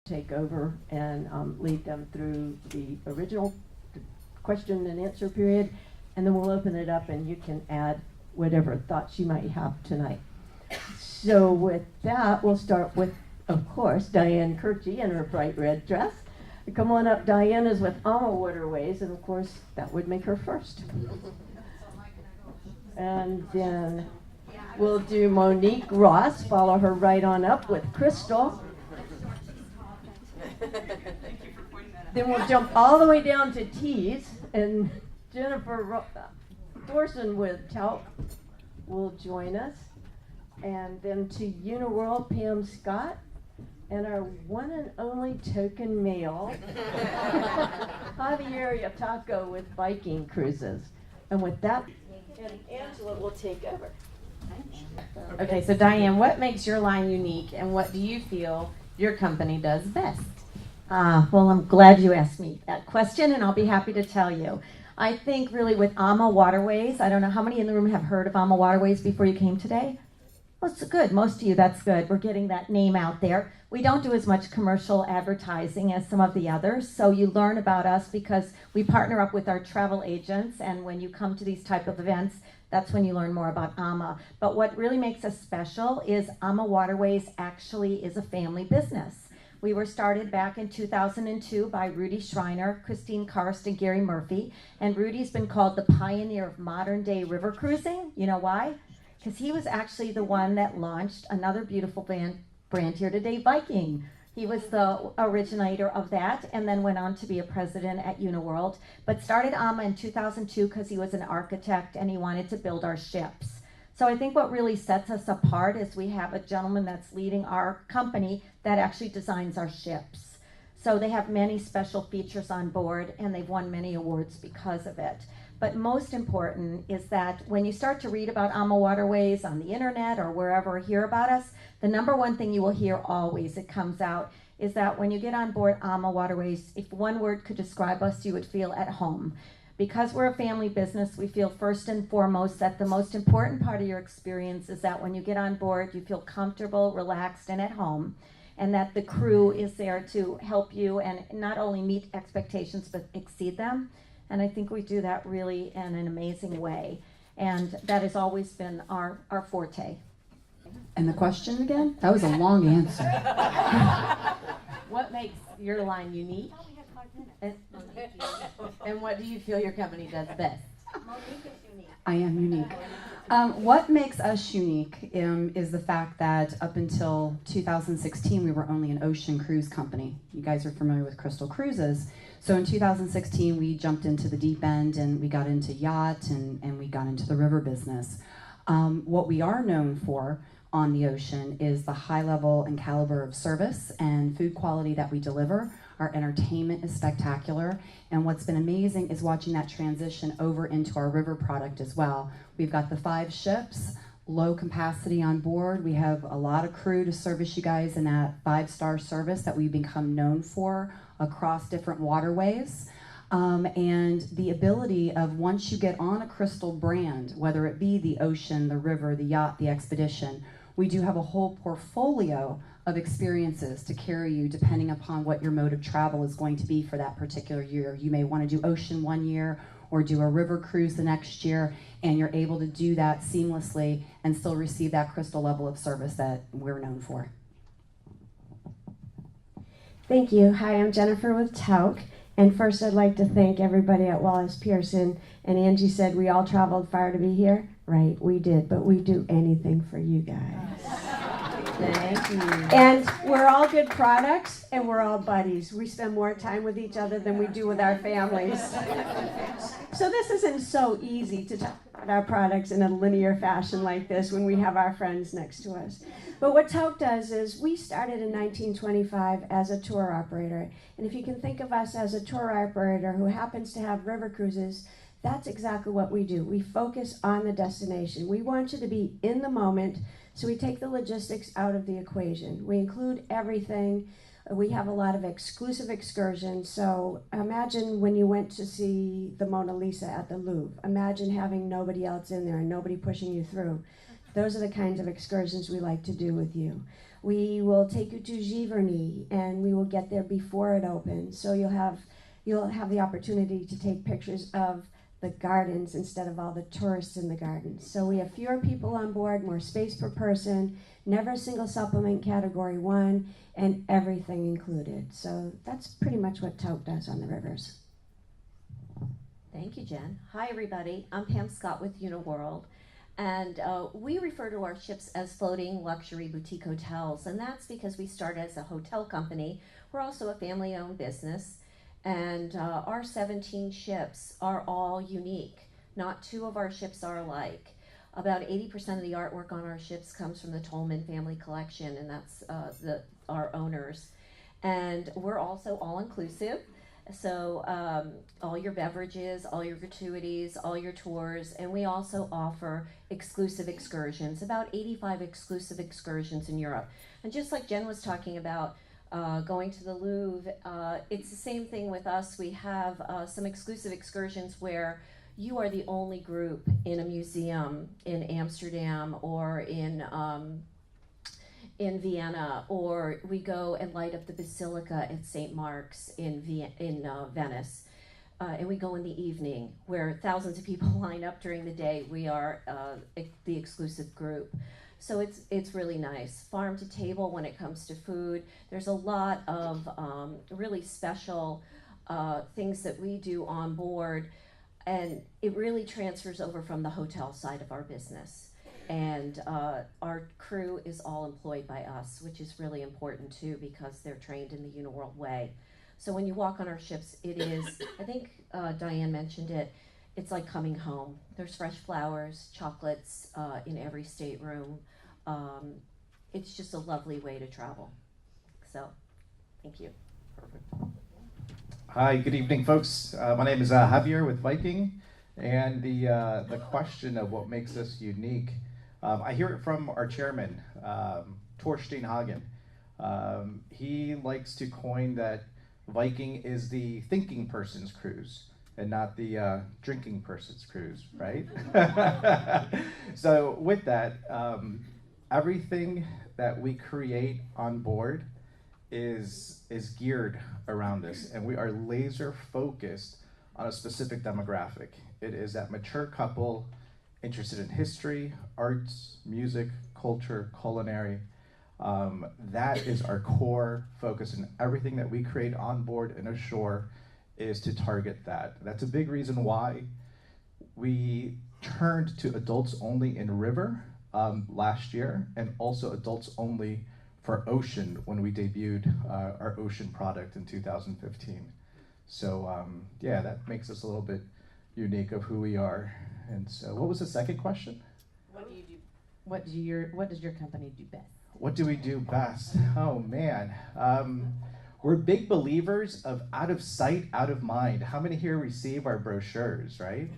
take over and lead them through the original question and answer period, and then we'll open it up and you can add whatever thoughts you might have tonight. So with that, we'll start with, of course, Diane Kirchie in her bright red dress. Come on up. Diane is with AMA Waterways, and of course that would make her first. And then we'll do Monique Ross, follow her right on up with Crystal. Then we'll jump all the way down to T's, and Jennifer Thorson with Talc will join us. And then to Uniworld, Pam Scott, and our one and only token male, Javier Yataco with Viking Cruises. And with that, and Angela will take over. Okay, so Diane, what makes your line unique, and what do you feel your company does best? Well, I'm glad you asked me that question, and I'll be happy to tell you. I think really with AMA Waterways, I don't know how many in the room have heard of AMA Waterways before you came today? Well, it's good. Most of you, that's good. We're getting that name out there. We don't do as much commercial advertising as some of the others, so you learn about us because we partner up with our travel agents, and when you come to these type of events, that's when you learn more about AMA. But what really makes us special is AMA Waterways actually is a family business. We were started back in 2002 by Rudy Schreiner, Christine Karst, and Gary Murphy. And Rudy's been called the pioneer of modern day river cruising. You know why? Because he was actually the one that launched another beautiful brand here today, Viking. He was the originator of that and then went on to be a president at Uniworld. But started AMA in 2002 because he was an architect and he wanted to build our ships. So I think what really sets us apart is we have a gentleman that's leading our company that actually designs our ships. So they have many special features on board and they've won many awards because of it. But most important is that when you start to read about AMA Waterways on the internet or wherever, hear about us, the number one thing you will hear always, it comes out, is that when you get on board AMA Waterways, if one word could describe us, you would feel at home. Because we're a family business, we feel first and foremost that the most important part of your experience is that when you get on board, you feel comfortable, relaxed, and at home, and that the crew is there to help you and not only meet expectations, but exceed them. And I think we do that really in an amazing way. And that has always been our forte. And the question again? That was a long answer. What makes your line unique? And what do you feel your company does best? I am unique. What makes us unique is the fact that up until 2016, we were only an ocean cruise company. You guys are familiar with Crystal Cruises. So in 2016, we jumped into the deep end and we got into yacht and we got into the river business. What we are known for on the ocean is the high level and caliber of service and food quality that we deliver. Our entertainment is spectacular, and what's been amazing is watching that transition over into our river product as well. We've got the 5 ships, low capacity on board. We have a lot of crew to service you guys in that 5-star service that we've become known for across different waterways. And the ability of once you get on a Crystal brand, whether it be the ocean, the river, the yacht, the expedition, we do have a whole portfolio of experiences to carry you depending upon what your mode of travel is going to be for that particular year. You may want to do ocean one year or do a river cruise the next year, and you're able to do that seamlessly and still receive that Crystal level of service that we're known for. Thank you. Hi, I'm Jennifer with Talc. And first I'd like to thank everybody at Wallace Pearson. And Angie said we all traveled far to be here. Right, we did, but we do anything for you guys. Thank you. And we're all good products, and we're all buddies. We spend more time with each other than we do with our families. So this isn't so easy to talk about our products in a linear fashion like this when we have our friends next to us. But what Talc does is we started in 1925 as a tour operator. And if you can think of us as a tour operator who happens to have river cruises, that's exactly what we do. We focus on the destination. We want you to be in the moment, so we take the logistics out of the equation. We include everything. We have a lot of exclusive excursions. So imagine when you went to see the Mona Lisa at the Louvre. Imagine having nobody else in there and nobody pushing you through. Those are the kinds of excursions we like to do with you. We will take you to Giverny, and we will get there before it opens. So you'll have the opportunity to take pictures of the gardens instead of all the tourists in the gardens. So we have fewer people on board, more space per person, never a single supplement category 1, and everything included. So that's pretty much what Tote does on the rivers. Thank you, Jen. Hi, everybody. I'm Pam Scott with Uniworld. And we refer to our ships as floating luxury boutique hotels. And that's because we started as a hotel company. We're also a family-owned business. And our 17 ships are all unique. Not 2 of our ships are alike. About 80% of the artwork on our ships comes from the Tolman family collection, and that's our owners. And we're also all-inclusive. So all your beverages, all your gratuities, all your tours, and we also offer exclusive excursions, about 85 exclusive excursions in Europe. And just like Jen was talking about, going to the Louvre, it's the same thing with us. We have some exclusive excursions where you are the only group in a museum in Amsterdam or in Vienna, or we go and light up the Basilica at St. Mark's in Venice. And we go in the evening where thousands of people line up during the day. We are the exclusive group. So it's really nice. Farm to table when it comes to food. There's a lot of really special things that we do on board, and it really transfers over from the hotel side of our business. And our crew is all employed by us, which is really important too, because they're trained in the Uniworld way. So when you walk on our ships, it is, I think Diane mentioned it, it's like coming home. There's fresh flowers, chocolates in every stateroom. It's just a lovely way to travel. So, thank you. Perfect. Hi, good evening, folks. My name is Javier with Viking, and the question of what makes us unique, I hear it from our chairman, Torstein Hagen. He likes to coin that Viking is the thinking person's cruise and not the drinking person's cruise, right? So with that, everything that we create on board is geared around this, and we are laser focused on a specific demographic. It is that mature couple interested in history, arts, music, culture, culinary. That is our core focus, and everything that we create on board and ashore is to target that. That's a big reason why we turned to adults only in river last year, and also adults only for ocean when we debuted our ocean product in 2015. So yeah, that makes us a little bit unique of who we are. And so, what was the second question? What do you do? What does your company do best? What do we do best? Oh man, we're big believers of out of sight, out of mind. How many here receive our brochures, right?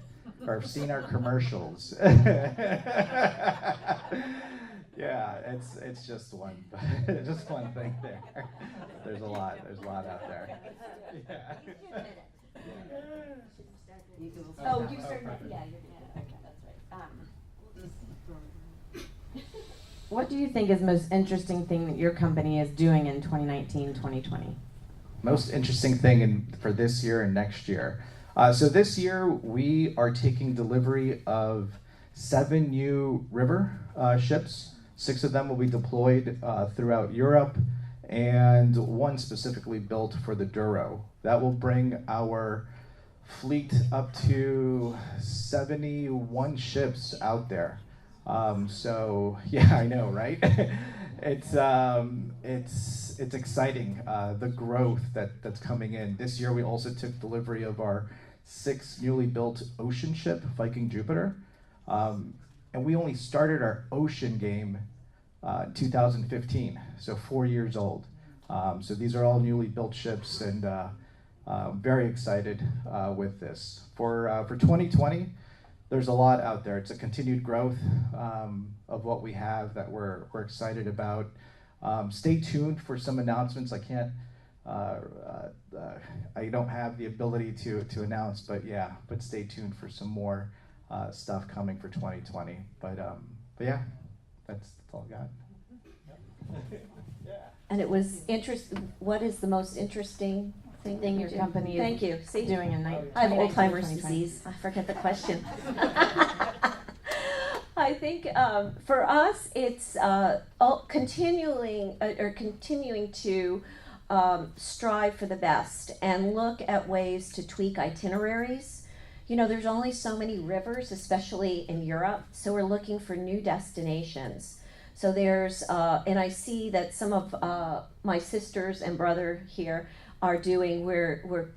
Or have seen our commercials? Yeah, it's just one thing there. There's a lot out there. Yeah. Oh, you started. Yeah, you're good. Okay, that's right. What do you think is the most interesting thing that your company is doing in 2019, 2020? Most interesting thing for this year and next year. So this year we are taking delivery of 7 new river ships. 6 of them will be deployed throughout Europe, and 1 specifically built for the Douro. That will bring our fleet up to 71 ships out there. So yeah, I know, right? It's exciting, the growth that's coming in. This year we also took delivery of our 6th newly built ocean ship, Viking Jupiter. And we only started our ocean game in 2015, so 4 years old. So these are all newly built ships, and very excited with this. For 2020, there's a lot out there. It's a continued growth of what we have that we're excited about. Stay tuned for some announcements. I can't, I don't have the ability to announce, but stay tuned for some more stuff coming for 2020. But yeah, that's all I got. and it was what is the most interesting thing your you do? company is Thank you. See, doing in night. I have Alzheimer's disease. I forget the question. I think for us, it's continuing to strive for the best and look at ways to tweak itineraries. You know, there's only so many rivers, especially in Europe, so we're looking for new destinations. So there's, and I see that some of my sisters and brother here are doing, we're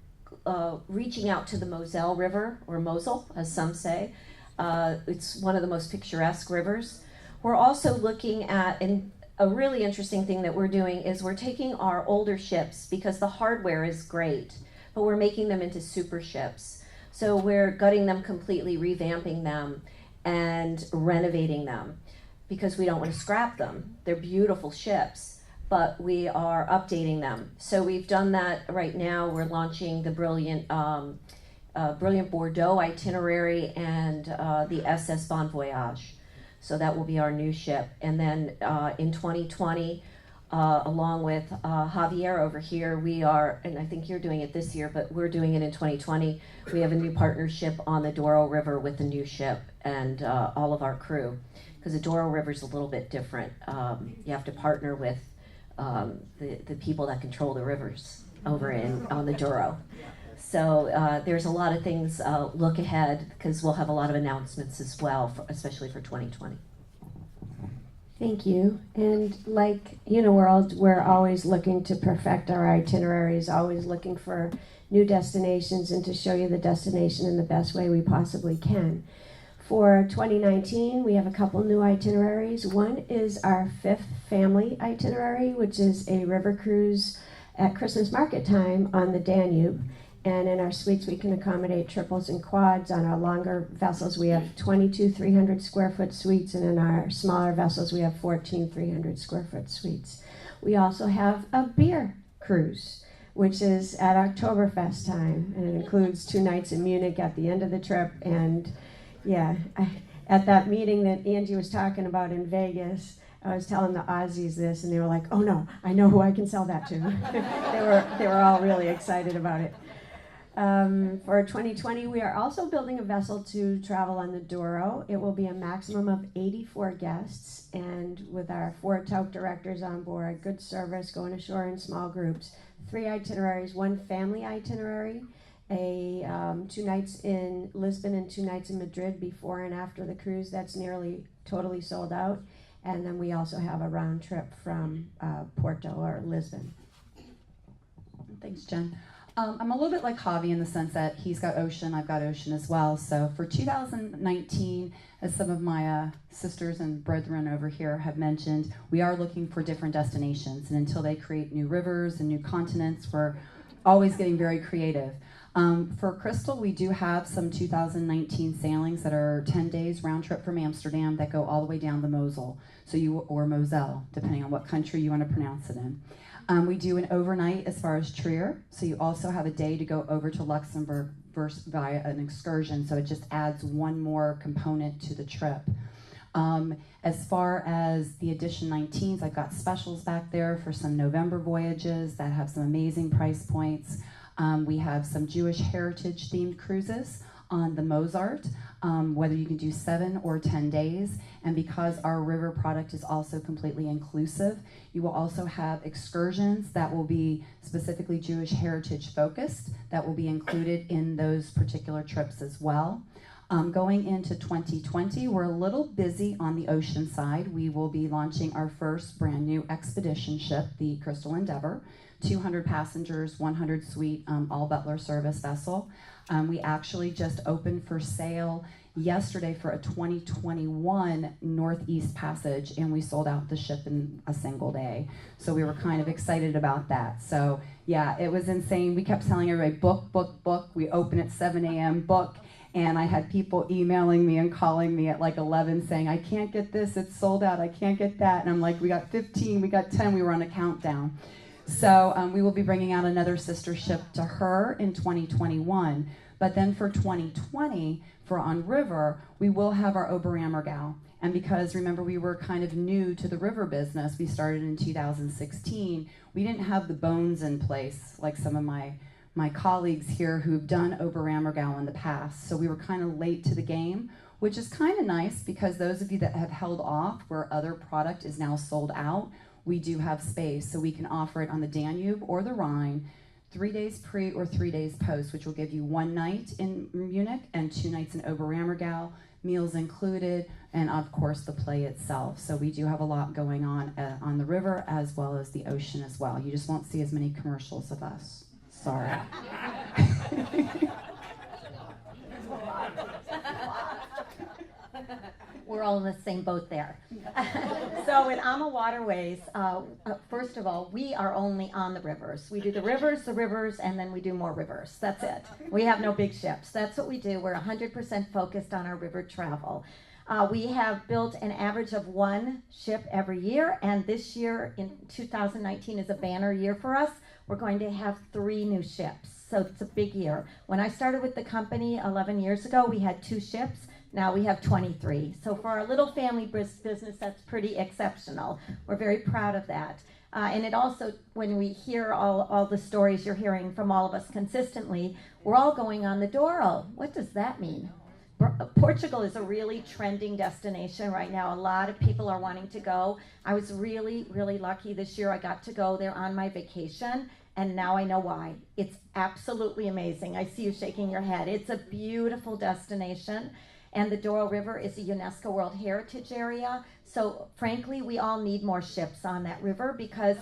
reaching out to the Moselle River, or Mosel, as some say. It's one of the most picturesque rivers. We're also looking at, and a really interesting thing that we're doing is we're taking our older ships, because the hardware is great, but we're making them into super ships. So we're gutting them completely, revamping them, and renovating them, because we don't want to scrap them. They're beautiful ships, but we are updating them. So we've done that right now. We're launching the brilliant Bordeaux itinerary and the SS Bon Voyage. So that will be our new ship. And then in 2020, along with Javier over here, we are, and I think you're doing it this year, but we're doing it in 2020. We have a new partnership on the Douro River with the new ship and all of our crew. Because the Douro River is a little bit different. You have to partner with the people that control the rivers over on the Douro. So there's a lot of things, look ahead, because we'll have a lot of announcements as well, especially for 2020. Thank you. And like Uniworld, we're always looking to perfect our itineraries, always looking for new destinations and to show you the destination in the best way we possibly can. For 2019, we have a couple new itineraries. One is our 5th family itinerary, which is a river cruise at Christmas market time on the Danube. And in our suites, we can accommodate triples and quads. On our longer vessels, we have 22 300 square foot suites, and in our smaller vessels, we have 14 300 square foot suites. We also have a beer cruise, which is at Oktoberfest time, and it includes 2 nights in Munich at the end of the trip. And yeah, at that meeting that Angie was talking about in Vegas, I was telling the Aussies this, and they were like, "Oh no, I know who I can sell that to." They were all really excited about it. For 2020, we are also building a vessel to travel on the Douro. It will be a maximum of 84 guests, and with our 4 tow directors on board, good service, going ashore in small groups. 3 itineraries, 1 family itinerary, 2 nights in Lisbon and 2 nights in Madrid before and after the cruise. That's nearly totally sold out. And then we also have a round trip from Porto or Lisbon. Thanks, Jen. I'm a little bit like Javi in the sense that he's got ocean, I've got ocean as well. So for 2019, as some of my sisters and brethren over here have mentioned, we are looking for different destinations. And until they create new rivers and new continents, we're always getting very creative. For Crystal, we do have some 2019 sailings that are 10 days round trip from Amsterdam that go all the way down the Mosel, or Moselle, depending on what country you want to pronounce it in. We do an overnight as far as Trier, so you also have a day to go over to Luxembourg via an excursion, so it just adds one more component to the trip. As far as the Edition 19s, I've got specials back there for some November voyages that have some amazing price points. We have some Jewish heritage themed cruises on the Mozart, whether you can do 7 or 10 days. And because our river product is also completely inclusive, you will also have excursions that will be specifically Jewish heritage focused that will be included in those particular trips as well. Going into 2020, we're a little busy on the ocean side. We will be launching our first brand new expedition ship, the Crystal Endeavor, 200 passengers, 100 suite, all butler service vessel. We actually just opened for sale yesterday for a 2021 Northeast Passage, and we sold out the ship in a single day. So we were kind of excited about that. So yeah, it was insane. We kept telling everybody, book, book, book. We open at 7 a.m., book. And I had people emailing me and calling me at like 11 saying, I can't get this, it's sold out, I can't get that. And I'm like, we got 15, we got 10, we were on a countdown. So we will be bringing out another sister ship to her in 2021. But then for 2020, for on river, we will have our Oberammergau. And because remember, we were kind of new to the river business, we started in 2016, we didn't have the bones in place like some of my colleagues here who've done Oberammergau in the past. So we were kind of late to the game, which is kind of nice because those of you that have held off where other product is now sold out, we do have space. So we can offer it on the Danube or the Rhine, 3 days pre or 3 days post, which will give you 1 night in Munich and 2 nights in Oberammergau, meals included, and of course the play itself. So we do have a lot going on the river as well as the ocean as well. You just won't see as many commercials of us. Sorry. We're all in the same boat there. So with AMA Waterways, first of all, we are only on the rivers. We do the rivers, and then we do more rivers. That's it. We have no big ships. That's what we do. We're 100% focused on our river travel. We have built an average of 1 ship every year, and this year in 2019 is a banner year for us. We're going to have 3 new ships. So it's a big year. When I started with the company 11 years ago, we had 2 ships. Now we have 23. So for our little family business, that's pretty exceptional. We're very proud of that. And it also, when we hear all the stories you're hearing from all of us consistently, we're all going on the Douro. What does that mean? Portugal is a really trending destination right now. A lot of people are wanting to go. I was really, really lucky this year. I got to go there on my vacation, and now I know why. It's absolutely amazing. I see you shaking your head. It's a beautiful destination. And the Douro River is a UNESCO World Heritage Area. So frankly, we all need more ships on that river because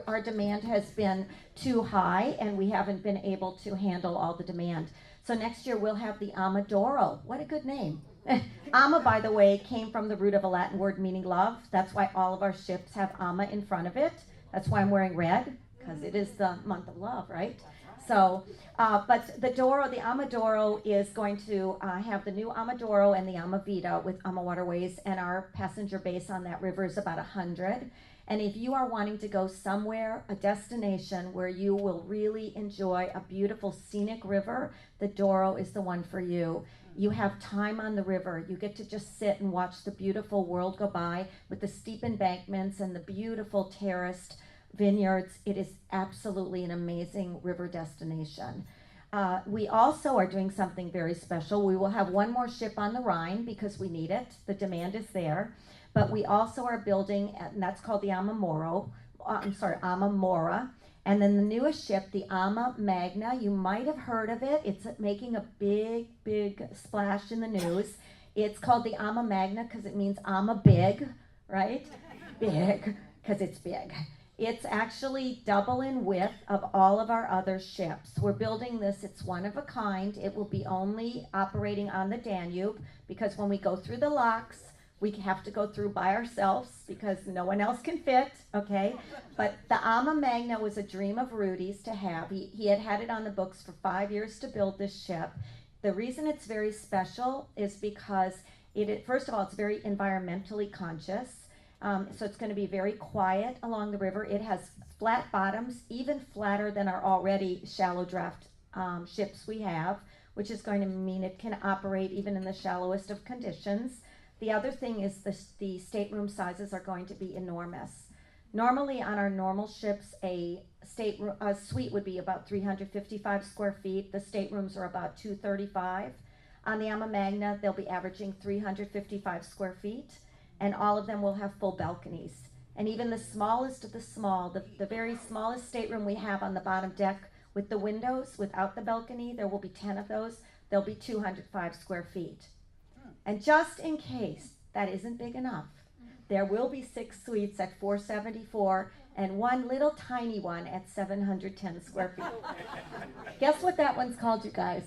our demand has been too high and we haven't been able to handle all the demand. So next year we'll have the Ama Douro. What a good name. Ama, by the way, came from the root of a Latin word meaning love. That's why all of our ships have Ama in front of it. That's why I'm wearing red, because it is the month of love, right? So, but the Douro, the Ama Douro is going to have the new Ama Douro and the Ama Vita with Ama Waterways, and our passenger base on that river is about 100. And if you are wanting to go somewhere, a destination where you will really enjoy a beautiful scenic river, the Douro is the one for you. You have time on the river. You get to just sit and watch the beautiful world go by with the steep embankments and the beautiful terraced vineyards. It is absolutely an amazing river destination. We also are doing something very special. We will have 1 more ship on the Rhine because we need it. The demand is there. But we also are building, and that's called the Ama Mora. And then the newest ship, the Ama Magna, you might have heard of it. It's making a big, big splash in the news. It's called the Ama Magna because it means Ama big, right? Big, because it's big. It's actually double in width of all of our other ships. We're building this, it's one of a kind. It will be only operating on the Danube because when we go through the locks, we have to go through by ourselves because no one else can fit, okay? But the Ama Magna was a dream of Rudy's to have. He had it on the books for 5 years to build this ship. The reason it's very special is because first of all, it's very environmentally conscious. So it's going to be very quiet along the river. It has flat bottoms, even flatter than our already shallow draft ships we have, which is going to mean it can operate even in the shallowest of conditions. The other thing is the stateroom sizes are going to be enormous. Normally on our normal ships, a suite would be about 355 square feet. The staterooms are about 235. On the Ama Magna, they'll be averaging 355 square feet. And all of them will have full balconies. And even the smallest of the small, the very smallest stateroom we have on the bottom deck with the windows, without the balcony, there will be 10 of those. They'll be 205 square feet. And just in case that isn't big enough, there will be 6 suites at 474 and 1 little tiny one at 710 square feet. Guess what that one's called, you guys?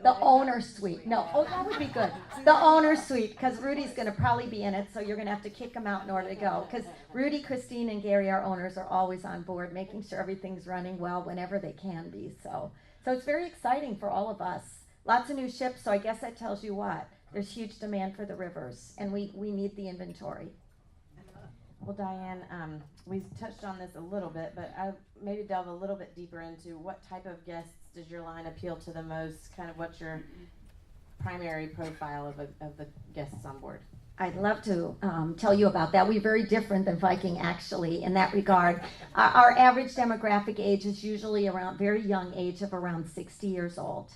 The owner suite. No, that would be good. The owner suite, because Rudy's going to probably be in it, so you're going to have to kick him out in order to go. Because Rudy, Christine, and Gary, our owners, are always on board, making sure everything's running well whenever they can be. So it's very exciting for all of us. Lots of new ships, so I guess that tells you what. There's huge demand for the rivers, and we need the inventory. Well, Diane, we touched on this a little bit, but I maybe delve a little bit deeper into what type of guests does your line appeal to the most? Kind of what's your primary profile of the guests on board? I'd love to tell you about that. We're very different than Viking, actually, in that regard. Our average demographic age is usually around very young age of around 60 years old.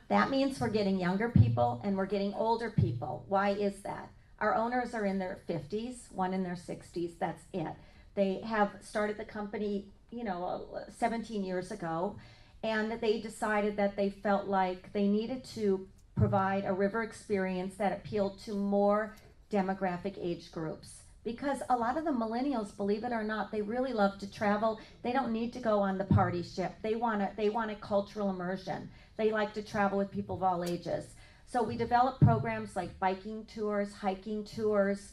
That means we're getting younger people and we're getting older people. Why is that? Our owners are in their 50s, one in their 60s. That's it. They have started the company, 17 years ago, and they decided that they felt like they needed to provide a river experience that appealed to more demographic age groups. Because a lot of the millennials, believe it or not, they really love to travel. They don't need to go on the party ship. They want a cultural immersion. They like to travel with people of all ages. So we develop programs like biking tours, hiking tours.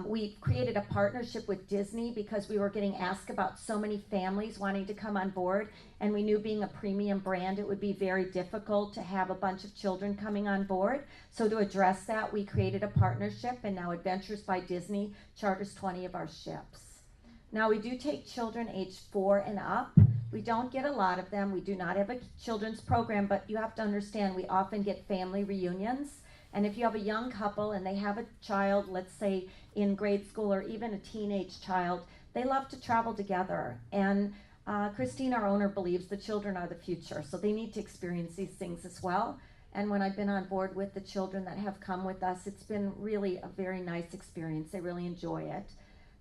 We created a partnership with Disney because we were getting asked about so many families wanting to come on board, and we knew being a premium brand it would be very difficult to have a bunch of children coming on board. So to address that, we created a partnership, and now Adventures by Disney charters 20 of our ships. Now we do take children age 4 and up. We don't get a lot of them. We do not have a children's program, but you have to understand we often get family reunions. And if you have a young couple and they have a child, let's say in grade school or even a teenage child, they love to travel together. And Christine, our owner, believes the children are the future, so they need to experience these things as well. And when I've been on board with the children that have come with us, it's been really a very nice experience. They really enjoy it.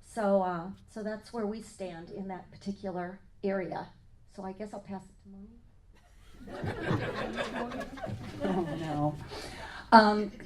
So that's where we stand in that particular area. So I guess I'll pass it to Monique. Oh, no.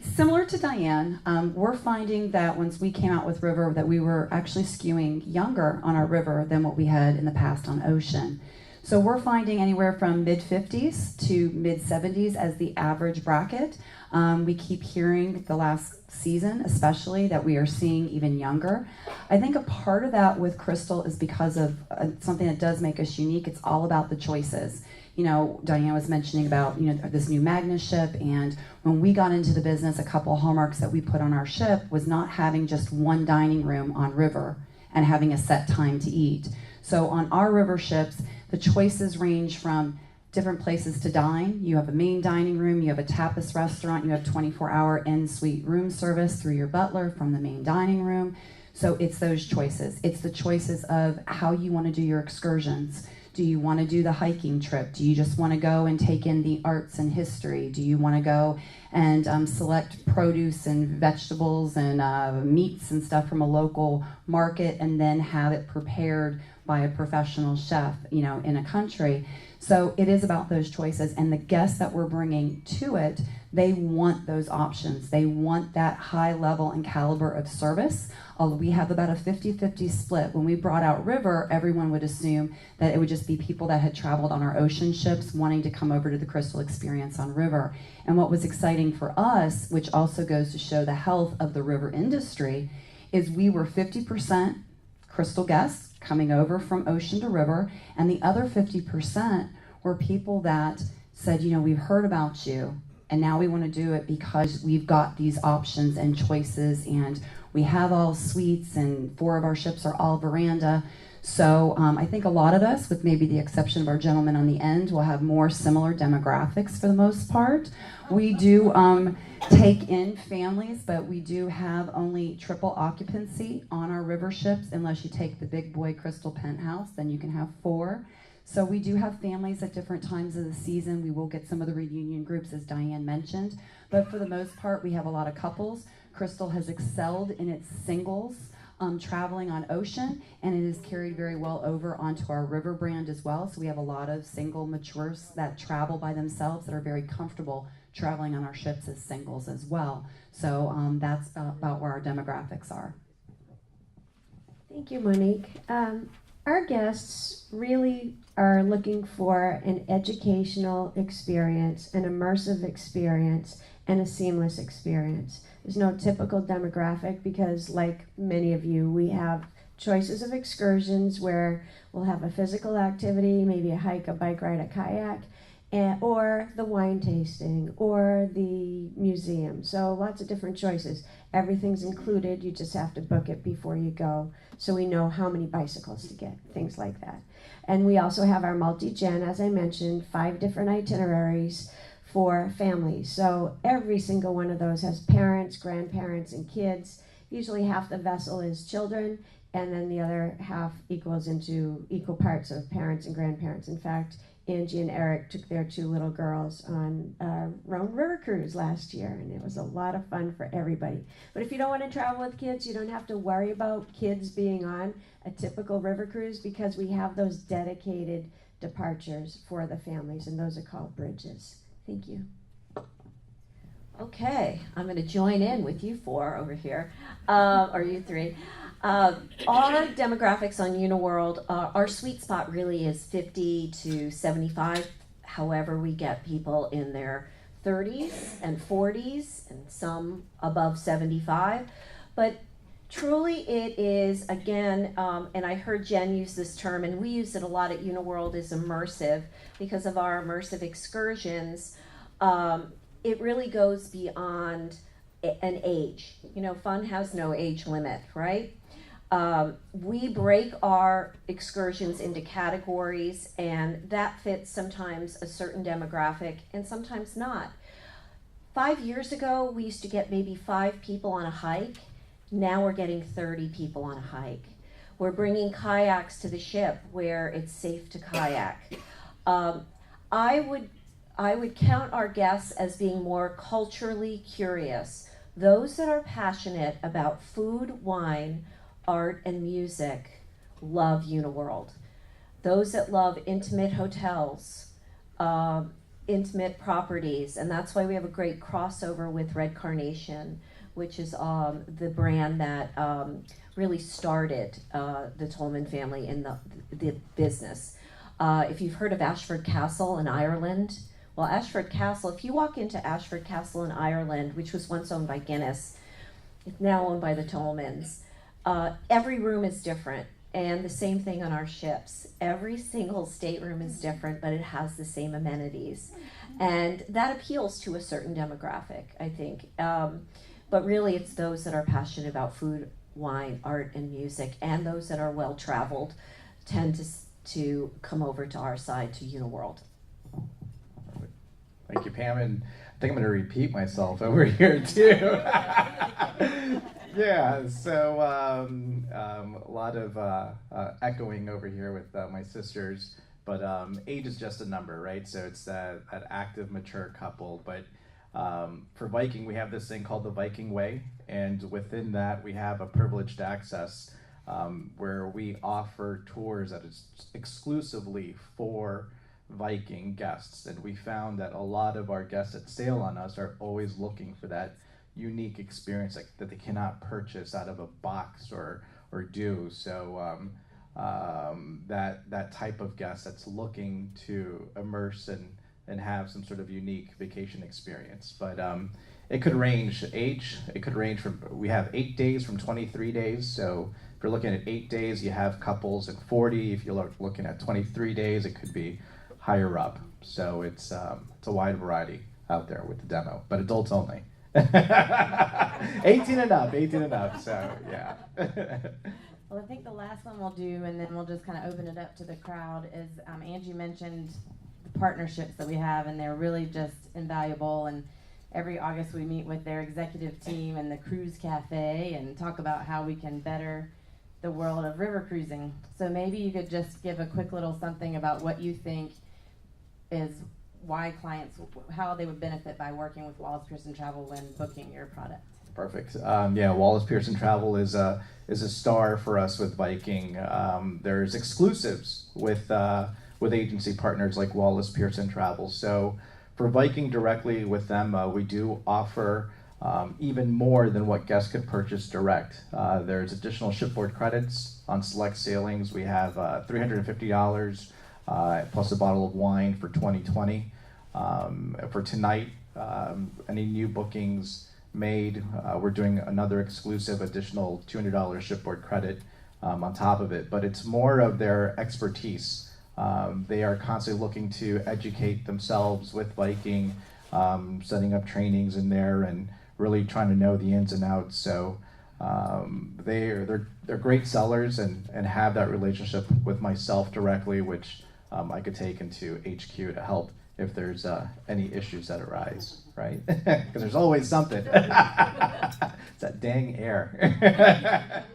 Similar to Diane, we're finding that once we came out with River that we were actually skewing younger on our river than what we had in the past on Ocean. So we're finding anywhere from mid-50s to mid-70s as the average bracket. We keep hearing the last season especially that we are seeing even younger. I think a part of that with Crystal is because of something that does make us unique. It's all about the choices. Diane was mentioning about, this new Magna ship, and when we got into the business, a couple hallmarks that we put on our ship was not having just one dining room on river and having a set time to eat. So on our river ships, the choices range from different places to dine. You have a main dining room, you have a tapas restaurant, you have 24-hour en-suite room service through your butler from the main dining room. So it's those choices. It's the choices of how you want to do your excursions. Do you want to do the hiking trip? Do you just want to go and take in the arts and history? Do you want to go and select produce and vegetables and meats and stuff from a local market and then have it prepared by a professional chef, in a country? So it is about those choices, and the guests that we're bringing to it, they want those options. They want that high level and caliber of service. We have about a 50-50 split. When we brought out River, everyone would assume that it would just be people that had traveled on our ocean ships wanting to come over to the Crystal experience on River. And what was exciting for us, which also goes to show the health of the river industry, is we were 50% Crystal guests coming over from ocean to river, and the other 50% were people that said, we've heard about you, and now we want to do it because we've got these options and choices, and we have all suites, and 4 of our ships are all veranda. So I think a lot of us, with maybe the exception of our gentleman on the end, will have more similar demographics for the most part. We do take in families, but we do have only triple occupancy on our river ships. Unless you take the big boy Crystal Penthouse, then you can have 4. So we do have families at different times of the season. We will get some of the reunion groups, as Diane mentioned. But for the most part, we have a lot of couples. Crystal has excelled in its singles traveling on ocean, and it is carried very well over onto our river brand as well. So we have a lot of single matures that travel by themselves that are very comfortable traveling on our ships as singles as well. So that's about where our demographics are. Thank you, Monique. Our guests really are looking for an educational experience, an immersive experience, and a seamless experience. There's no typical demographic because, like many of you, we have choices of excursions where we'll have a physical activity, maybe a hike, a bike ride, a kayak, or the wine tasting, or the museum. So lots of different choices. Everything's included, you just have to book it before you go, so we know how many bicycles to get, things like that. And we also have our multi-gen, as I mentioned, 5 different itineraries for families. So every single one of those has parents, grandparents, and kids. Usually half the vessel is children, and then the other half equals into equal parts of parents and grandparents. In fact, Angie and Eric took their 2 little girls on a Rhone River cruise last year, and it was a lot of fun for everybody. But if you don't want to travel with kids, you don't have to worry about kids being on a typical river cruise, because we have those dedicated departures for the families, and those are called bridges. Thank you. Okay, I'm going to join in with you 4 over here, or you 3. Our demographics on Uniworld, our sweet spot really is 50 to 75. However, we get people in their 30s and 40s and some above 75. But truly it is, again, and I heard Jen use this term, and we use it a lot at Uniworld, is immersive because of our immersive excursions. It really goes beyond an age. You know, fun has no age limit, right? We break our excursions into categories, and that fits sometimes a certain demographic and sometimes not. 5 years ago, we used to get maybe 5 people on a hike. Now we're getting 30 people on a hike. We're bringing kayaks to the ship where it's safe to kayak. I would count our guests as being more culturally curious. Those that are passionate about food, wine, art, and music love Uniworld. Those that love intimate hotels, intimate properties, and that's why we have a great crossover with Red Carnation, which is the brand that really started the Tolman family in the business. If you've heard of Ashford Castle in Ireland, well, Ashford Castle, if you walk into Ashford Castle in Ireland, which was once owned by Guinness, it's now owned by the Tolmans, every room is different, and the same thing on our ships. Every single stateroom is different, but it has the same amenities. And that appeals to a certain demographic, I think. But really, it's those that are passionate about food, wine, art, and music, and those that are well-traveled tend to come over to our side, to Uniworld. Thank you, Pam, and I think I'm going to repeat myself over here too. Yeah, so a lot of echoing over here with my sisters, but age is just a number, right? So it's that active, mature couple. But for Viking, we have this thing called the Viking Way, and within that, we have a privileged access where we offer tours that is exclusively for Viking guests. And we found that a lot of our guests that sail on us are always looking for that unique experience that they cannot purchase out of a box or do. So that type of guest that's looking to immerse and have some sort of unique vacation experience. But it could range age. It could range from, we have 8 days from 23 days. So if you're looking at 8 days, you have couples at 40. If you're looking at 23 days, it could be higher up. So it's a wide variety out there with the demo, but adults only. 18 and up, so yeah. Well, I think the last one we'll do, and then we'll just kind of open it up to the crowd, is Angie mentioned the partnerships that we have, and they're really just invaluable. And every August we meet with their executive team and the Cruise Cafe and talk about how we can better the world of river cruising. So maybe you could just give a quick little something about what you think is why clients, how they would benefit by working with Wallace Pearson Travel when booking your product. Perfect. Yeah, Wallace Pearson Travel is a star for us with Viking. There's exclusives with agency partners like Wallace Pearson Travel. So for Viking directly with them, we do offer even more than what guests could purchase direct. There's additional shipboard credits on select sailings. We have $350 plus a bottle of wine for 2020. For tonight, any new bookings made, we're doing another exclusive additional $200 shipboard credit on top of it. But it's more of their expertise. They are constantly looking to educate themselves with Viking, setting up trainings in there and really trying to know the ins and outs. So they're great sellers and have that relationship with myself directly, which I could take into HQ to help if there's any issues that arise, right? Because there's always something. It's that dang air.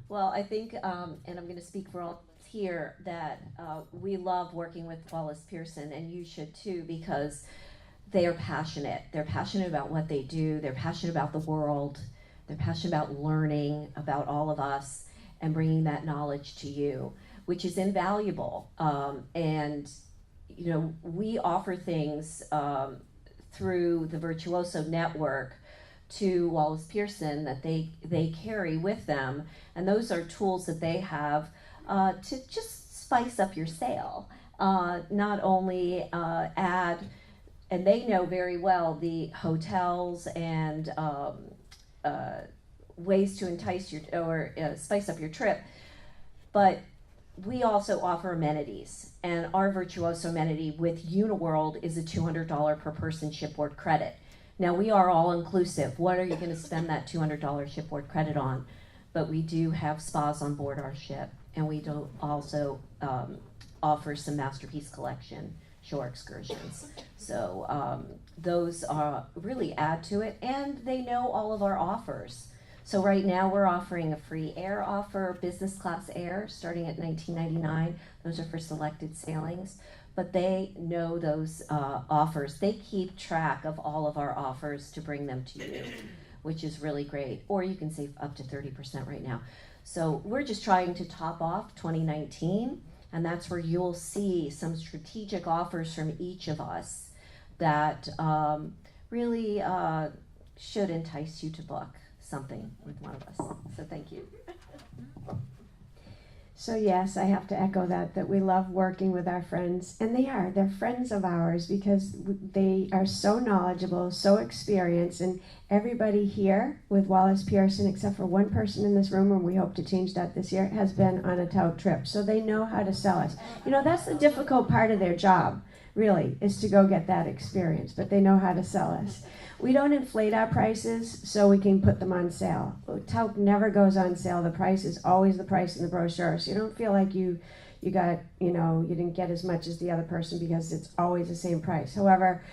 Well, I think, and I'm going to speak for all here, that we love working with Wallace Pearson, and you should too, because they are passionate. They're passionate about what they do. They're passionate about the world. They're passionate about learning about all of us and bringing that knowledge to you, which is invaluable. And you know, we offer things through the Virtuoso Network to Wallace Pearson that they carry with them, and those are tools that they have to just spice up your sale. Not only add, and they know very well the hotels and ways to entice your or spice up your trip, but we also offer amenities, and our Virtuoso amenity with Uniworld is a $200 per person shipboard credit. Now, we are all inclusive. What are you going to spend that $200 shipboard credit on? But we do have spas on board our ship, and we do also offer some Masterpiece Collection shore excursions. So those really add to it, and they know all of our offers. So right now we're offering a free air offer, business class air, starting at $19.99. Those are for selected sailings. But they know those offers. They keep track of all of our offers to bring them to you, which is really great. Or you can save up to 30% right now. So we're just trying to top off 2019, and that's where you'll see some strategic offers from each of us that really should entice you to book something with one of us. So thank you. So yes, I have to echo that we love working with our friends, and they're friends of ours because they are so knowledgeable, so experienced, and everybody here with Wallace Pearson, except for one person in this room, and we hope to change that this year, has been on a tout trip, so they know how to sell us. You know, that's the difficult part of their job, really, is to go get that experience, but they know how to sell us. We don't inflate our prices so we can put them on sale. Tout never goes on sale. The price is always the price in the brochure. So you don't feel like you got, you didn't get as much as the other person because it's always the same price. However,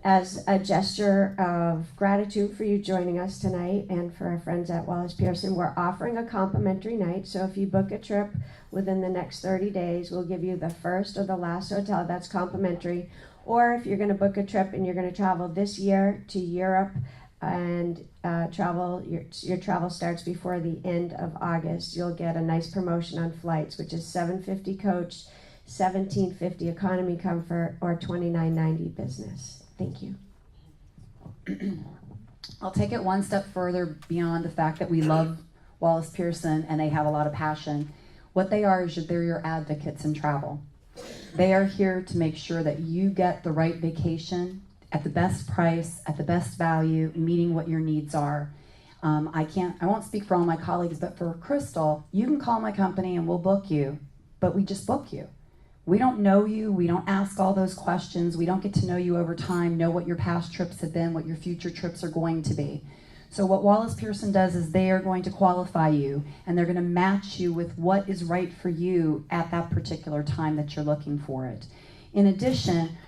as a gesture of gratitude for you joining us tonight and for our friends at Wallace Pearson, we're offering a complimentary night. So if you book a trip within the next 30 days, we'll give you the first or the last hotel that's complimentary. Or if you're going to book a trip and you're going to travel this year to Europe and your travel starts before the end of August, you'll get a nice promotion on flights, which is $750 coach, $1750 economy comfort, or $29.90 business. Thank you. I'll take it one step further beyond the fact that we love Wallace Pearson and they have a lot of passion. What they are is they're your advocates in travel. They are here to make sure that you get the right vacation at the best price, at the best value, meeting what your needs are. I won't speak for all my colleagues, but for Crystal, you can call my company and we'll book you, but we just book you. We don't know you, we don't ask all those questions, we don't get to know you over time, know what your past trips have been, what your future trips are going to be. So what Wallace Pearson does is they are going to qualify you and they're going to match you with what is right for you at that particular time that you're looking for it. In addition,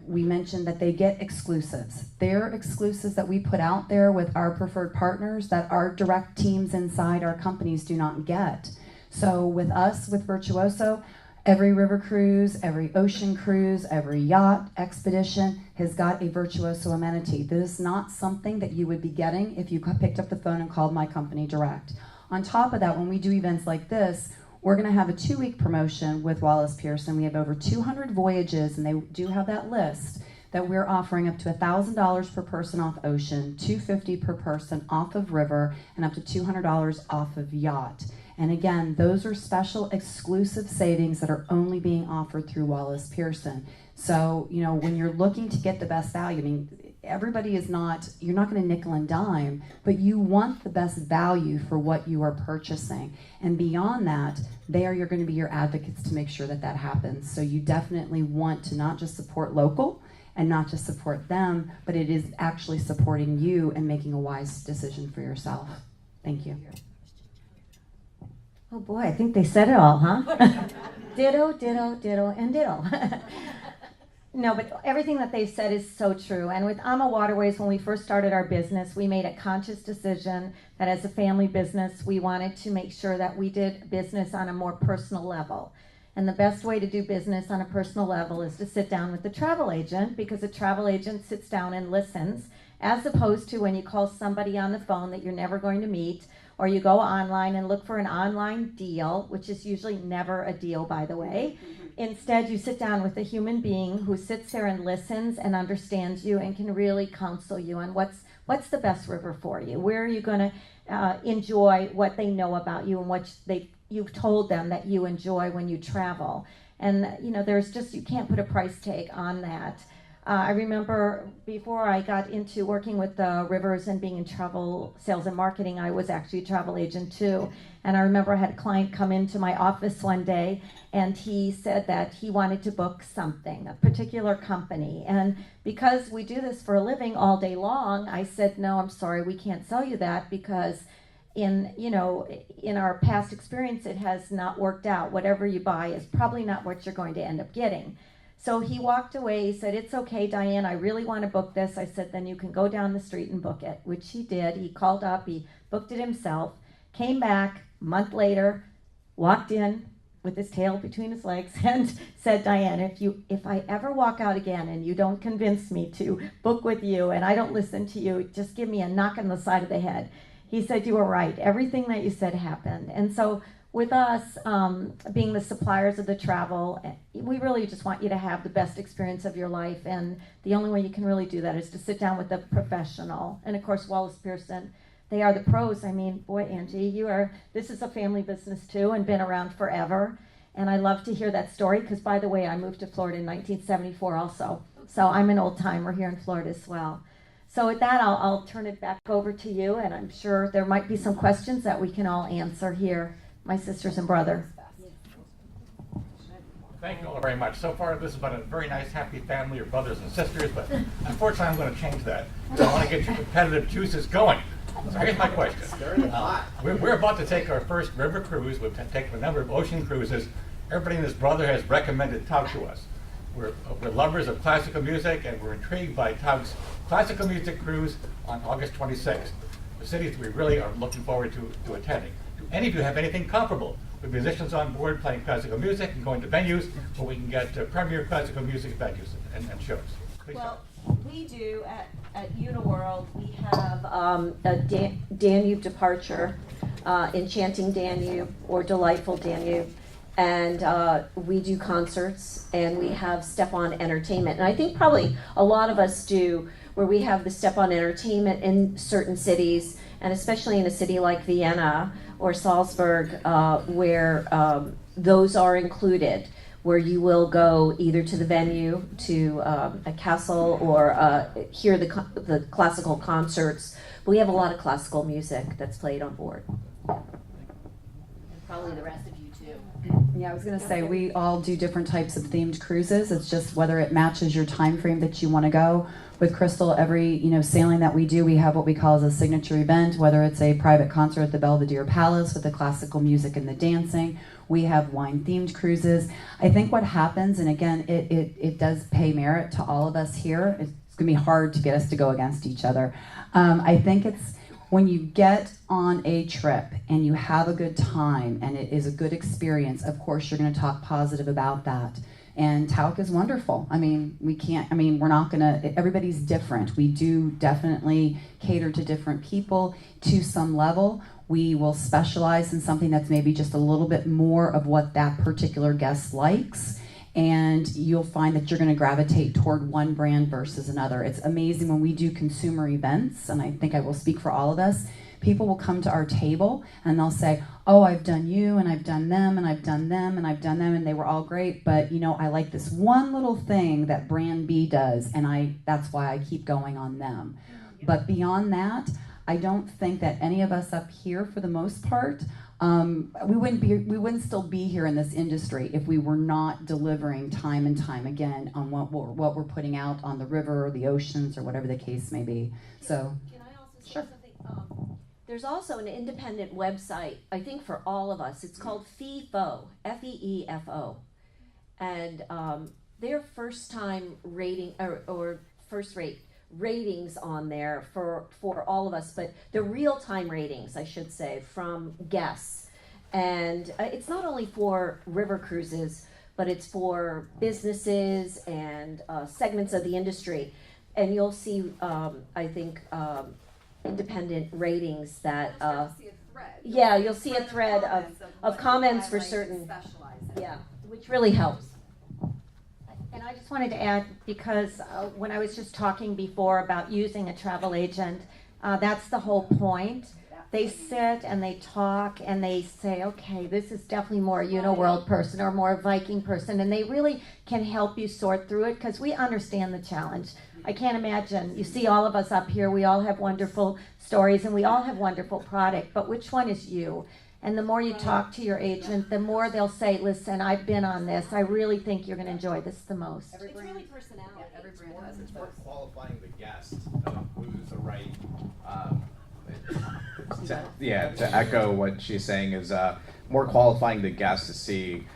we mentioned that they get exclusives. They're exclusives that we put out there with our preferred partners that our direct teams inside our companies do not get. So with us, with Virtuoso, every river cruise, every ocean cruise, every yacht expedition has got a Virtuoso amenity. This is not something that you would be getting if you picked up the phone and called my company direct. On top of that, when we do events like this, we're going to have a 2-week promotion with Wallace Pearson. We have over 200 voyages, and they do have that list, that we're offering up to $1,000 per person off ocean, $250 per person off of river, and up to $200 off of yacht. And again, those are special exclusive savings that are only being offered through Wallace Pearson. So, when you're looking to get the best value, everybody is not, you're not going to nickel and dime, but you want the best value for what you are purchasing. And beyond that, you're going to be your advocates to make sure that that happens. So you definitely want to not just support local and not just support them, but it is actually supporting you and making a wise decision for yourself. Thank you. Oh boy, I think they said it all, huh? Ditto, ditto, ditto, and ditto. No, but everything that they've said is so true. And with AMA Waterways, when we first started our business, we made a conscious decision that as a family business, we wanted to make sure that we did business on a more personal level. And the best way to do business on a personal level is to sit down with the travel agent, because a travel agent sits down and listens, as opposed to when you call somebody on the phone that you're never going to meet, or you go online and look for an online deal, which is usually never a deal, by the way. Instead, you sit down with a human being who sits there and listens and understands you and can really counsel you on what's the best river for you. Where are you going to enjoy what they know about you and what you've told them that you enjoy when you travel. And there's just, you can't put a price tag on that. I remember before I got into working with the rivers and being in travel sales and marketing, I was actually a travel agent too. And I remember I had a client come into my office one day, and he said that he wanted to book something, a particular company. And because we do this for a living all day long, I said, no, I'm sorry, we can't sell you that, because in our past experience, it has not worked out. Whatever you buy is probably not what you're going to end up getting. So he walked away. He said, it's okay, Diane, I really want to book this. I said, then you can go down the street and book it, which he did. He called up, he booked it himself, came back a month later, walked in with his tail between his legs and said, Diane, if I ever walk out again and you don't convince me to book with you and I don't listen to you, just give me a knock on the side of the head. He said, you were right. Everything that you said happened. And so with us being the suppliers of the travel, we really just want you to have the best experience of your life. And the only way you can really do that is to sit down with a professional. And of course, Wallace Pearson, they are the pros. I mean, boy, Angie, this is a family business too and been around forever. And I love to hear that story because, by the way, I moved to Florida in 1974 also. So I'm an old timer here in Florida as well. So with that, I'll turn it back over to you, and I'm sure there might be some questions that we can all answer here, my sisters and brother. Thank you all very much. So far, this has been a very nice, happy family of brothers and sisters, but unfortunately, I'm going to change that. I want to get your competitive juices going. So here's my question. We're about to take our first river cruise. We've taken a number of ocean cruises. Everybody and his brother has recommended Tug to us. We're lovers of classical music, and we're intrigued by Tug's classical music cruise on August 26th. The cities we really are looking forward to attending. Do any of you have anything comparable with musicians on board playing classical music and going to venues where we can get premier classical music venues and shows? Please. Well, we do at Uniworld. We have a Danube Departure, Enchanting Danube, or Delightful Danube. And we do concerts, and we have step-on entertainment. And I think probably a lot of us do, where we have the step-on entertainment in certain cities, and especially in a city like Vienna or Salzburg, where those are included, where you will go either to the venue, to a castle, or hear the classical concerts. But we have a lot of classical music that's played on board. And probably the rest of you too. Yeah, I was going to say, we all do different types of themed cruises. It's just whether it matches your time frame that you want to go. With Crystal, every sailing that we do, we have what we call as a signature event, whether it's a private concert at the Belvedere Palace with the classical music and the dancing. We have wine-themed cruises. I think what happens, and again, it does pay merit to all of us here. It's going to be hard to get us to go against each other. I think it's when you get on a trip and you have a good time and it is a good experience, of course you're going to talk positive about that. And Tauk is wonderful. I mean, we're not going to, everybody's different. We do definitely cater to different people to some level. We will specialize in something that's maybe just a little bit more of what that particular guest likes. And you'll find that you're going to gravitate toward one brand versus another. It's amazing when we do consumer events, and I think I will speak for all of us, people will come to our table and they'll say, oh, I've done you, and I've done them, and I've done them, and I've done them, and they were all great, but I like this one little thing that brand B does, and that's why I keep going on them. But beyond that, I don't think that any of us up here, for the most part, we wouldn't still be here in this industry if we were not delivering time and time again on what we're putting out on the river or the oceans or whatever the case may be. So, Can I also say sure. something? There's also an independent website, I think for all of us. It's called FEEFO, F-E-E-F-O. And their first time rating, or first rate ratings on there for all of us, but the real-time ratings, I should say, from guests. And it's not only for river cruises, but it's for businesses and segments of the industry. And you'll see, I think, independent ratings that, yeah, you'll see a thread of comments for certain, yeah, which really helps. And I just wanted to add, because when I was just talking before about using a travel agent, that's the whole point. They sit and they talk and they say, okay, this is definitely more a Uniworld person or more a Viking person, and they really can help you sort through it because we understand the challenge. I can't imagine, you see all of us up here, we all have wonderful stories and we all have wonderful product, but which one is you? And the more you talk to your agent, the more they'll say, listen, I've been on this. I really think you're going to enjoy this the most. It's really personality. Yeah, every brand has its more qualifying the guest of who's the right. To echo what she's saying is more qualifying the guest to see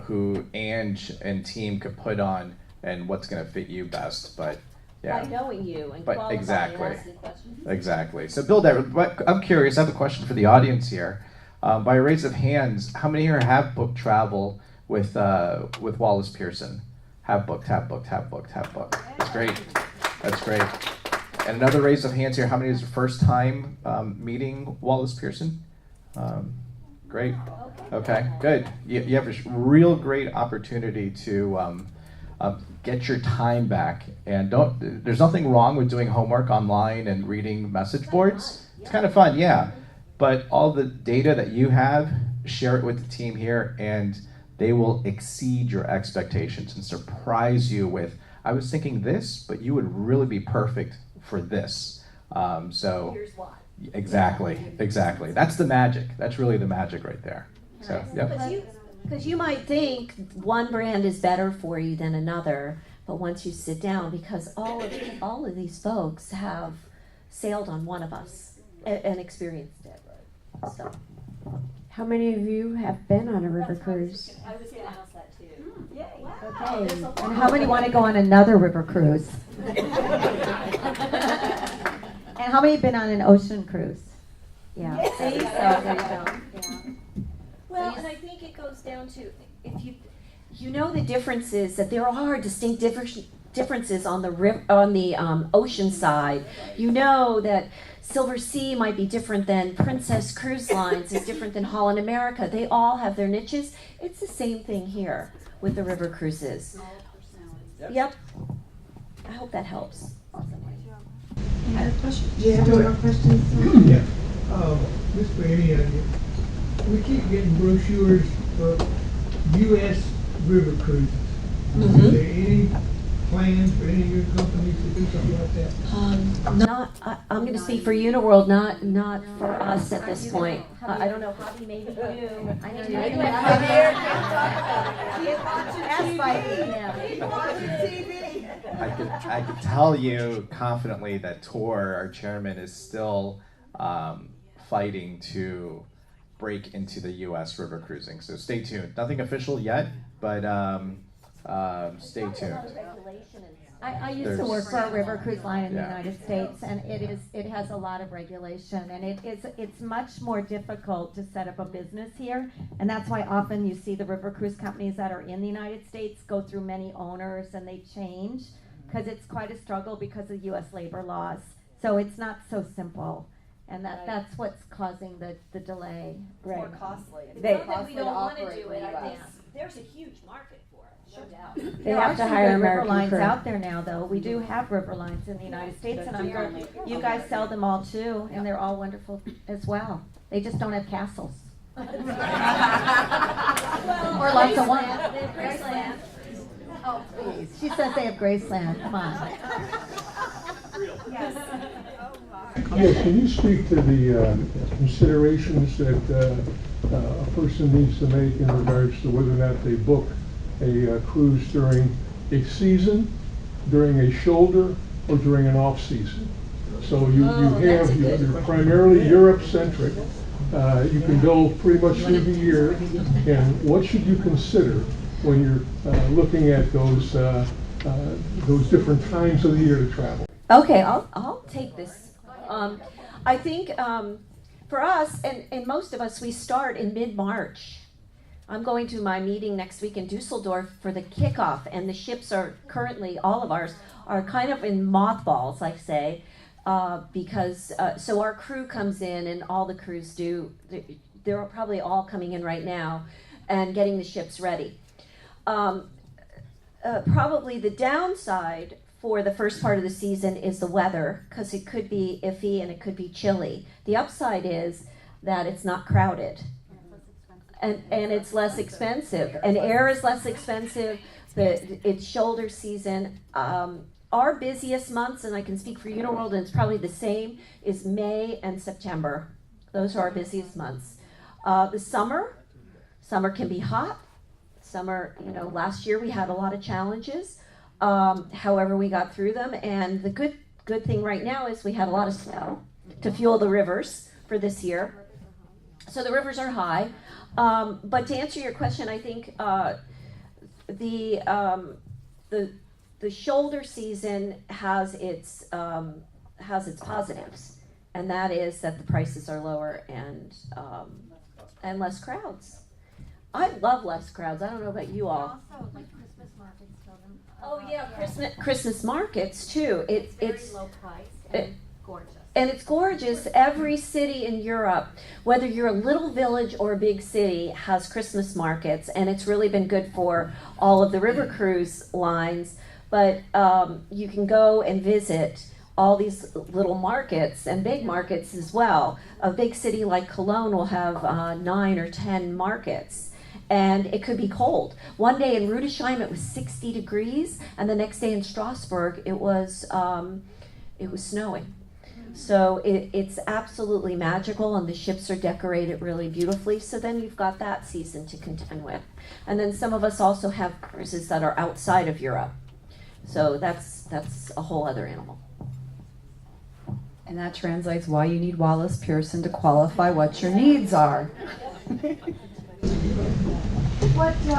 who Ange and team could put on and what's going to fit you best. But yeah, By knowing you and but qualifying exactly, and asking questions. exactly. So Bill, I'm curious. I have a question for the audience here. By a raise of hands, how many here have booked travel with Wallace Pearson? Have booked. That's great. That's great. And another raise of hands here. How many is the first time meeting Wallace Pearson? Great. Okay, good. You have a real great opportunity to get your time back. And there's nothing wrong with doing homework online and reading message boards. It's kind of fun, yeah. But all the data that you have, share it with the team here, and they will exceed your expectations and surprise you with, I was thinking this, but you would really be perfect for this. So Here's why. exactly. That's the magic. That's really the magic right there. So, yep. Because you might think one brand is better for you than another, but once you sit down, because all of these folks have sailed on one of us and experienced it. So How many of you have been on a river cruise? I was going to ask that too. Yay! Okay. And how many want to go on another river cruise? And how many have been on an ocean cruise? Yeah. See? So there you go. Yeah. Well, and I think it goes down to if you know the differences, that there are distinct differences on the ocean side. You know that Silver Sea might be different than Princess Cruise Lines, is different than Holland America. They all have their niches. It's the same thing here with the river cruises. Yep. I hope that helps. You have more questions? Yeah. This for any of you. We keep getting brochures for U.S. river cruises. Is there any plans for any of your companies to do something like that? I'm going to speak for Uniworld, not for us at this point. I don't know, Javi, maybe you. I know you. Maybe I could tell you confidently that Tor, our chairman, is still fighting to break into the U.S. river cruising. So stay tuned. Nothing official yet, but stay tuned. I used to work for a river cruise line in the United States, and it has a lot of regulation, and it's much more difficult to set up a business here, and that's why often you see the river cruise companies that are in the United States go through many owners and they change, because it's quite a struggle because of U.S. labor laws. So it's not so simple, and that's what's causing the delay. Right. More costly. It's not that we don't want to do it, I think there's a huge market for it, no doubt. They There have are to some hire good river American lines crew. out there now, though. We do have river lines in the United States, and I'm sure you guys sell them all too, and they're all wonderful as well. They just don't have castles. Well, Or lots of wine. Graceland, they have Graceland. Oh, please. She says they have Graceland. Come on. Yes, can you speak to the considerations that a person needs to make in regards to whether or not they book a cruise during a season, during a shoulder, or during an off-season? So you have, you're primarily Europe-centric. You can go pretty much through the year. And what should you consider when you're looking at those different times of the year to travel? Okay, I'll take this. I think for us, and most of us, we start in mid-March. I'm going to my meeting next week in Dusseldorf for the kickoff, and the ships are currently, all of ours, are kind of in mothballs, I say, because, so our crew comes in, and all the crews do, they're probably all coming in right now, and getting the ships ready. Probably the downside for the first part of the season is the weather, because it could be iffy and it could be chilly. The upside is that it's not crowded. And it's less expensive. And air is less expensive. It's shoulder season. Our busiest months, and I can speak for Uniworld, and it's probably the same, is May and September. Those are our busiest months. The summer can be hot. Summer, last year we had a lot of challenges. However, we got through them. And the good thing right now is we had a lot of snow to fuel the rivers for this year. So the rivers are high. But to answer your question, I think the shoulder season has its positives, and that is that the prices are lower and less crowds. I love less crowds. I don't know about you all. Also, like Christmas markets, tell them. Oh yeah, Christmas markets too. It's very low price and gorgeous. And it's gorgeous. Every city in Europe, whether you're a little village or a big city, has Christmas markets, and it's really been good for all of the river cruise lines. But you can go and visit all these little markets and big markets as well. A big city like Cologne will have 9 or 10 markets. And it could be cold. One day in Rudesheim it was 60 degrees, and the next day in Strasbourg it was snowing. So it's absolutely magical, and the ships are decorated really beautifully. So then you've got that season to contend with. And then some of us also have cruises that are outside of Europe. So that's a whole other animal. And that translates why you need Wallace Pearson to qualify what your needs are. What do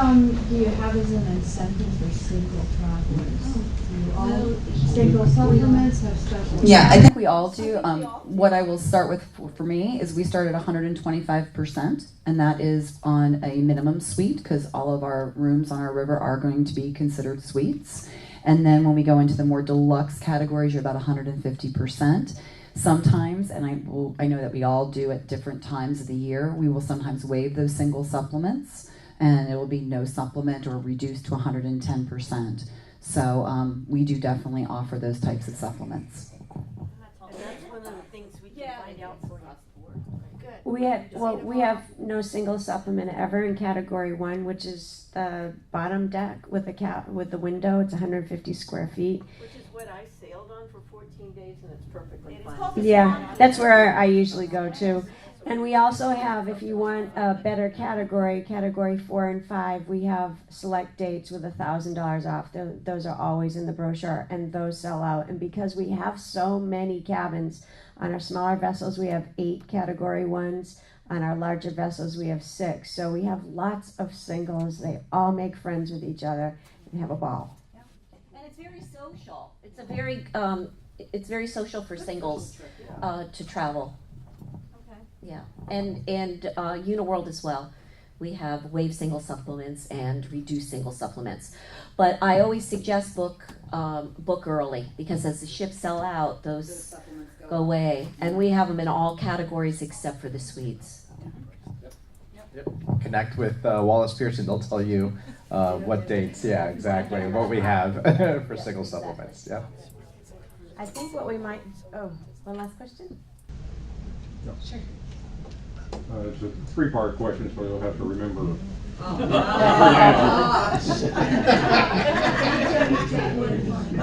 you have as an incentive for single travelers? Do you all single supplements have special? Yeah, I think we all do. What I will start with for me is we start at 125%, and that is on a minimum suite, because all of our rooms on our river are going to be considered suites. And then when we go into the more deluxe categories, you're about 150%. Sometimes, and I know that we all do at different times of the year, we will sometimes waive those single supplements, and it will be no supplement or reduced to 110%. So we do definitely offer those types of supplements. And that's one of the things we can find out for you. Good. We have no single supplement ever in category 1, which is the bottom deck with the window. It's 150 square feet. Which is what I sailed on for 14 days, and it's perfectly fine. Yeah, that's where I usually go to. And we also have, if you want a better category 4 and 5, we have select dates with $1,000 off. Those are always in the brochure, and those sell out. And because we have so many cabins, on our smaller vessels we have 8 category 1s. On our larger vessels we have 6. So we have lots of singles. They all make friends with each other and have a ball. And it's very social. It's very social for singles to travel. Yeah, and Uniworld as well. We have waive single supplements and reduce single supplements. But I always suggest book early, because as the ships sell out, those go away. And we have them in all categories except for the suites. Yep. Connect with Wallace Pearson. They'll tell you what dates, yeah, exactly, what we have for single supplements. Yeah. I think what we might, one last question? No. Sure. It's a 3-part question, so you'll have to remember. I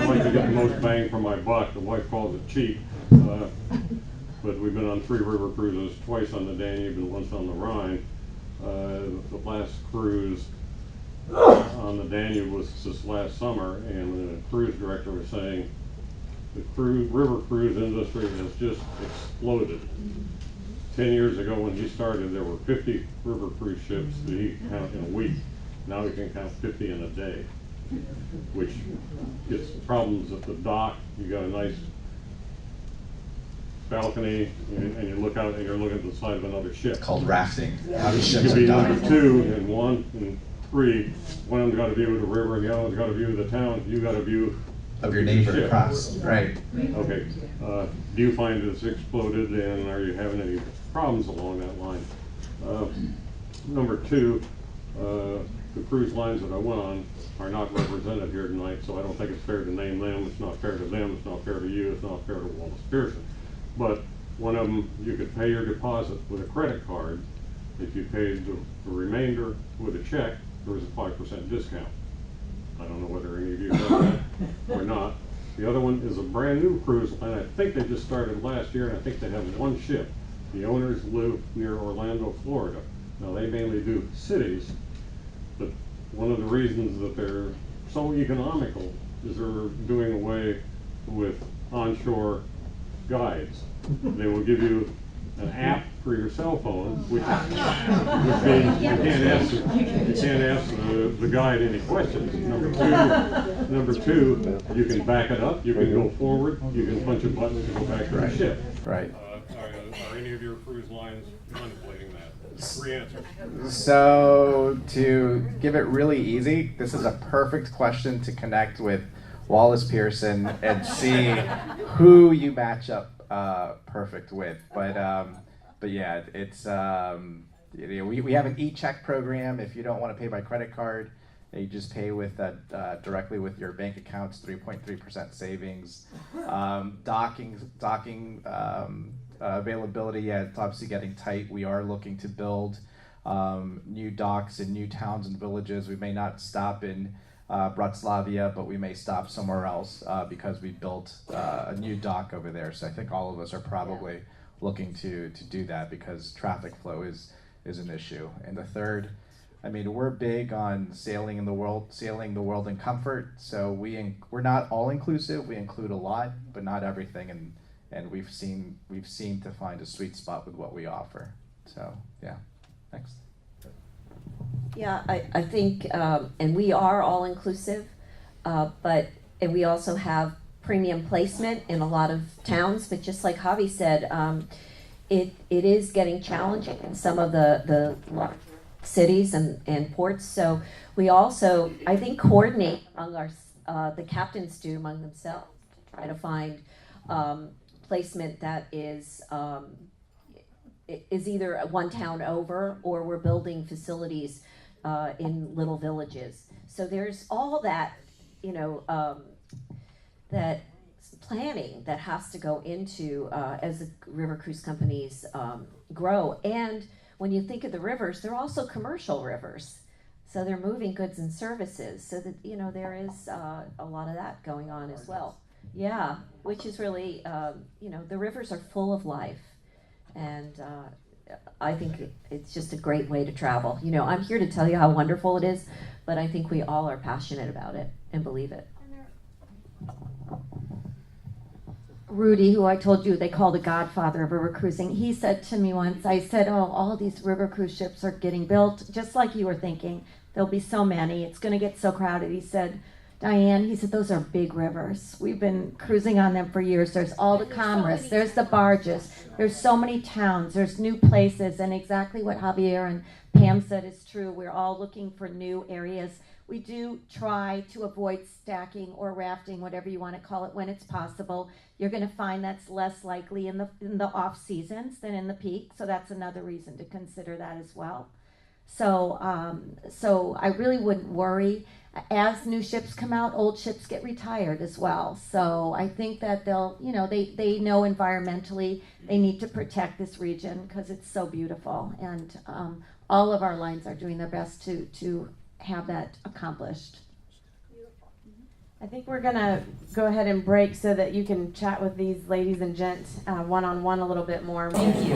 like to get the most bang for my buck. The wife calls it cheap. But we've been on 3 river cruises, twice on the Danube and once on the Rhine. The last cruise on the Danube was this last summer, and the cruise director was saying the river cruise industry has just exploded. 10 years ago when he started, there were 50 river cruise ships that he could count in a week. Now he can count 50 in a day, which gets problems at the dock. You got a nice balcony, and you look out and you're looking at the side of another ship. Called rafting. How many You ships could are be docking? number 2 and 1 and 3. One of them's got a view of the river, and the other one's got a view of the town. You got a view Of your neighbor ship. across, right? Okay. Do you find it's exploded, and are you having any problems along that line? Number 2, the cruise lines that I went on are not represented here tonight, so I don't think it's fair to name them. It's not fair to them. It's not fair to you. It's not fair to Wallace Pearson. But one of them, you could pay your deposit with a credit card. If you paid the remainder with a check, there was a 5% discount. I don't know whether any of you have that or not. The other one is a brand new cruise line. I think they just started last year, and I think they have one ship. The owners live near Orlando, Florida. Now, they mainly do cities, but one of the reasons that they're so economical is they're doing away with onshore guides. They will give you an app for your cell phone, which means you can't ask the guide any questions. Number two, you can back it up, you can go forward, you can punch a button to go back to the ship. Right. Are any of your cruise lines contemplating that? 3 answers. So to give it really easy, this is a perfect question to connect with Wallace Pearson and see who you match up perfect with. But yeah, it's we have an e-check program. If you don't want to pay by credit card, you just pay with directly with your bank accounts. 3.3% savings. Docking availability. Yeah, it's obviously getting tight. We are looking to build new docks in new towns and villages. We may not stop in Bratislava, but we may stop somewhere else because we built a new dock over there. So I think all of us are probably looking to do that because traffic flow is an issue. And the third, I mean, we're big on sailing the world in comfort. So we're not all inclusive. We include a lot, but not everything. And we've seen to find a sweet spot with what we offer. So yeah, next. Yeah, I think, and we are all inclusive, and we also have premium placement in a lot of towns, but just like Javi said, it is getting challenging in some of the large cities and ports. So we also, I think, coordinate among the captains do among themselves to try to find placement that is either one town over or we're building facilities in little villages. So there's all that, that planning that has to go into as the river cruise companies grow. And when you think of the rivers, they're also commercial rivers. So they're moving goods and services. So that, there is a lot of that going on as well. Yeah, which is really, the rivers are full of life. And I think it's just a great way to travel. I'm here to tell you how wonderful it is, but I think we all are passionate about it and believe it. Rudy, who I told you they call the godfather of river cruising, he said to me once, I said, oh, all these river cruise ships are getting built, just like you were thinking. There'll be so many. It's going to get so crowded. He said, Diane, he said, those are big rivers. We've been cruising on them for years. There's all the commerce. There's the barges. There's so many towns. There's new places. And exactly what Javier and Pam said is true. We're all looking for new areas. We do try to avoid stacking or rafting, whatever you want to call it, when it's possible. You're going to find that's less likely in the off seasons than in the peak. So that's another reason to consider that as well. So I really wouldn't worry. As new ships come out, old ships get retired as well. So I think that they'll, they know environmentally they need to protect this region because it's so beautiful. And all of our lines are doing their best to have that accomplished. I think we're gonna go ahead and break so that you can chat with these ladies and gents one-on-one a little bit more. Thank you.